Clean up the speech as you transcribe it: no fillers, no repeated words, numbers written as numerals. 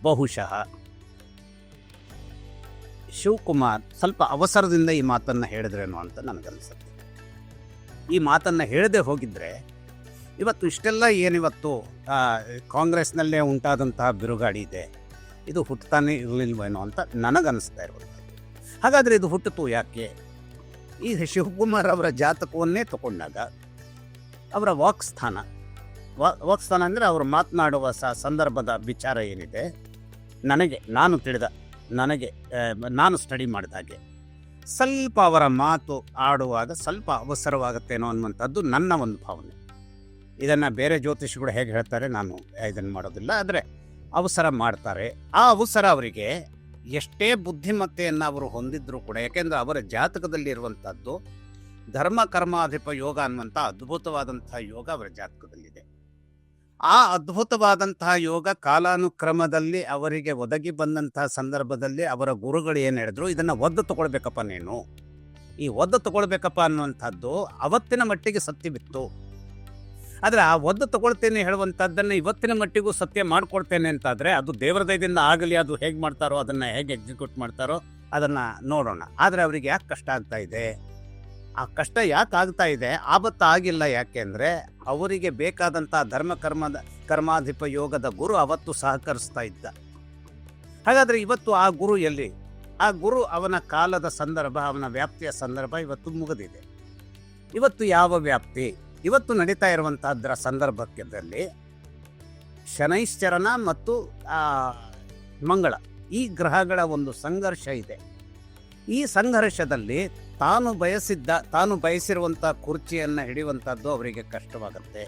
ಬಹುಶಃ ಶಿವಕುಮಾರ್ ಸ್ವಲ್ಪ ಅವಸರದಿಂದ ಈ ಮಾತನ್ನು ಹೇಳಿದ್ರೇನೋ ಅಂತ ನನಗನ್ಸುತ್ತೆ. ಈ ಮಾತನ್ನು ಹೇಳದೆ ಹೋಗಿದ್ದರೆ ಇವತ್ತು ಇಷ್ಟೆಲ್ಲ ಏನಿವತ್ತು ಕಾಂಗ್ರೆಸ್ನಲ್ಲೇ ಉಂಟಾದಂತಹ ಬಿರುಗಾಳಿ ಇದೆ, ಇದು ಹುಟ್ಟುತ್ತಾನೆ ಇರಲಿಲ್ವೇನೋ ಅಂತ ನನಗನ್ನಿಸ್ತಾ ಇರುವಂಥದ್ದು. ಹಾಗಾದರೆ ಇದು ಹುಟ್ಟಿತು ಯಾಕೆ? ಈ ಶಿವಕುಮಾರ್ ಅವರ ಜಾತಕವನ್ನೇ ತಗೊಂಡಾಗ ಅವರ ವಾಕ್ಸ್ಥಾನ ಅಂದರೆ ಅವರು ಮಾತನಾಡುವ ಸಂದರ್ಭದ ವಿಚಾರ ಏನಿದೆ, ನಾನು ಸ್ಟಡಿ ಮಾಡಿದಾಗೆ ಸ್ವಲ್ಪ ಅವರ ಮಾತು ಆಡುವಾಗ ಸ್ವಲ್ಪ ಅವಸರವಾಗುತ್ತೇನೋ ಅನ್ನುವಂಥದ್ದು ನನ್ನ ಒಂದು ಭಾವನೆ. ಇದನ್ನು ಬೇರೆ ಜ್ಯೋತಿಷಿಗಳು ಹೇಗೆ ಹೇಳ್ತಾರೆ ನಾನು ಇದನ್ನು ಮಾಡೋದಿಲ್ಲ, ಆದರೆ ಅವಸರ ಮಾಡ್ತಾರೆ. ಆ ಅವಸರ ಅವರಿಗೆ ಎಷ್ಟೇ ಬುದ್ಧಿಮತ್ತೆಯನ್ನು ಅವರು ಹೊಂದಿದ್ರೂ ಕೂಡ, ಯಾಕೆಂದರೆ ಅವರ ಜಾತಕದಲ್ಲಿ ಇರುವಂಥದ್ದು ಧರ್ಮ ಕರ್ಮಾಧಿಪ ಯೋಗ ಅನ್ನುವಂಥ ಅದ್ಭುತವಾದಂತಹ ಯೋಗ ಅವರ ಜಾತಕದಲ್ಲಿದೆ. ಆ ಅದ್ಭುತವಾದಂತಹ ಯೋಗ ಕಾಲಾನುಕ್ರಮದಲ್ಲಿ ಅವರಿಗೆ ಒದಗಿ ಬಂದಂತಹ ಸಂದರ್ಭದಲ್ಲಿ ಅವರ ಗುರುಗಳು ಏನು ಹೇಳಿದ್ರು, ಇದನ್ನು ಒದ್ದು ತಗೊಳ್ಬೇಕಪ್ಪ, ನೀನು ಈ ಒದ್ದು ತಗೊಳ್ಬೇಕಪ್ಪ ಅನ್ನುವಂಥದ್ದು ಅವತ್ತಿನ ಮಟ್ಟಿಗೆ ಸತ್ಯವಿತ್ತು. ಆದರೆ ಆ ಒದ್ದು ತಗೊಳ್ತೇನೆ ಹೇಳುವಂಥದ್ದನ್ನು ಇವತ್ತಿನ ಮಟ್ಟಿಗೂ ಸತ್ಯ ಮಾಡಿಕೊಡ್ತೇನೆ ಅಂತಾದರೆ ಅದು ದೇವರ ದಯದಿಂದ ಆಗಲಿ. ಅದು ಹೇಗೆ ಮಾಡ್ತಾರೋ, ಅದನ್ನು ಹೇಗೆ ಎಕ್ಸಿಕ್ಯೂಟ್ ಮಾಡ್ತಾರೋ ಅದನ್ನು ನೋಡೋಣ. ಆದರೆ ಅವರಿಗೆ ಯಾಕೆ ಕಷ್ಟ ಆಗ್ತಾ ಇದೆ? ಆ ಕಷ್ಟ ಯಾಕೆ ಆಗ್ತಾ ಇದೆ? ಆವತ್ತು ಆಗಿಲ್ಲ. ಯಾಕೆ ಅಂದರೆ ಅವರಿಗೆ ಬೇಕಾದಂಥ ಕರ್ಮಾಧಿಪ ಯೋಗದ ಗುರು ಅವತ್ತು ಸಹಕರಿಸ್ತಾ ಇದ್ದ. ಹಾಗಾದರೆ ಇವತ್ತು ಆ ಗುರು ಎಲ್ಲಿ? ಆ ಗುರು ಅವನ ಕಾಲದ ಸಂದರ್ಭ, ಅವನ ವ್ಯಾಪ್ತಿಯ ಸಂದರ್ಭ ಇವತ್ತು ಮುಗಿದಿದೆ. ಇವತ್ತು ಯಾವ ವ್ಯಾಪ್ತಿ? ಇವತ್ತು ನಡೀತಾ ಇರುವಂತಹದ್ರ ಸಂದರ್ಭದಲ್ಲಿ ಶನೈಶ್ಚರನ ಮತ್ತು ಮಂಗಳ, ಈ ಗ್ರಹಗಳ ಒಂದು ಸಂಘರ್ಷ ಇದೆ. ಈ ಸಂಘರ್ಷದಲ್ಲಿ ತಾನು ಬಯಸಿರುವಂಥ ಕುರ್ಚಿಯನ್ನು ಹಿಡಿಯುವಂಥದ್ದು ಅವರಿಗೆ ಕಷ್ಟವಾಗುತ್ತೆ.